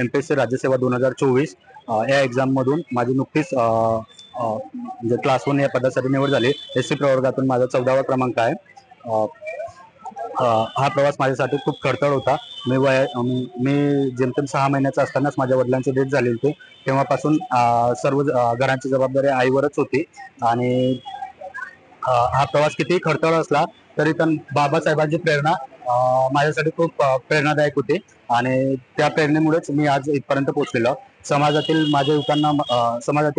MPSC राज्यसेवा 2024 या एक्झाममधून माझी नुकतीच म्हणजे क्लास 1 या पदासाठी निवड झाली। SC प्रवर्गातून माझा 14वा क्रमांक आहे। हा प्रवास माझ्यासाठी खूप खडतर होता। मी जेमतेम 6 महिन्याचा असतानाच माझ्या वडिलांची डेथ झाली होती। तेव्हापासून सर्व घरांची जबाबदारी आईवरच होती आणि हा प्रवास कितीही खडतर असला तरी पण बाबासाहेबांची प्रेरणा माझ्यासाठी खूप प्रेरणादायक होती आणि त्या प्रेरणेमुळेच मी आज इथपर्यंत पोहोचलेलो। समाजातील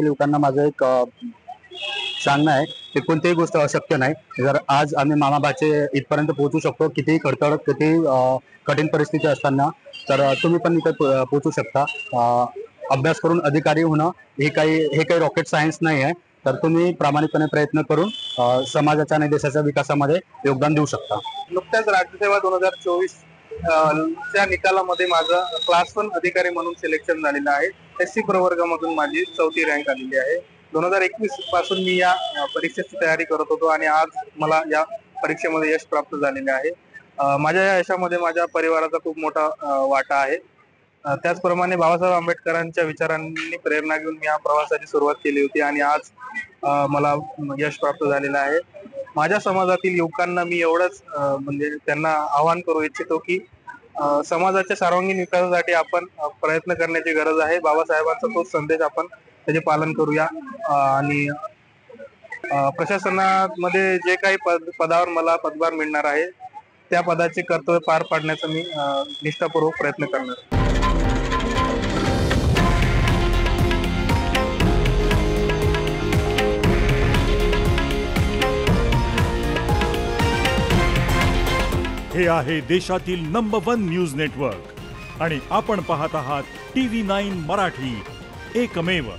युवकांना माझं एक सांगणं आहे की कोणतीही गोष्ट अशक्य नाही। जर आज आम्ही मामा भाचे इथपर्यंत पोहोचू शकतो, कितीही खडतर कितीही कठीण परिस्थिती असताना, तर तुम्ही पण इथे पोहोचू शकता। अभ्यास करून अधिकारी होणं हे काही रॉकेट सायन्स नाही आहे। तर तुम्ही प्रामाणिकपणे प्रयत्न करून समाजाच्या आणि देशाच्या विकासामध्ये योगदान देऊ शकता। नुकत्याच राज्यसेवा 2024 च्या निकालामध्ये माझं क्लास 1 अधिकारी म्हणून सिलेक्शन झालेलं आहे। SC प्रवर्गामधून माझी 4थी रँक आलेली आहे। 2021 पासून मी या परीक्षेची तयारी करत होतो आणि आज मला या परीक्षेमध्ये यश प्राप्त झालेले आहे। माझ्या या यशामध्ये माझ्या परिवाराचा खूप मोठा वाटा आहे। त्याचप्रमाणे बाबासाहेब आंबेडकरांच्या विचारांनी प्रेरणा घेऊन मी या प्रवासाची सुरुवात केली होती आणि आज मला यश प्राप्त झालेलं आहे। माझ्या समाजातील युवकांना मी एवढंच म्हणजे त्यांना आवाहन करू इच्छितो की समाजाच्या सर्वांगीण विकासासाठी आपण प्रयत्न करण्याची गरज आहे। बाबासाहेबांचा तोच संदेश आपण त्याचे पालन करूया आणि प्रशासनामध्ये जे काही पदावर मला पदभार मिळणार आहे त्या पदाचे कर्तव्य पार पाडण्याचा मी निष्ठापूर्वक प्रयत्न करणार। हे आहे देशातील नंबर 1 न्यूज नेटवर्क आणि आपण पाहत आहात TV9 मराठी, एकमेव।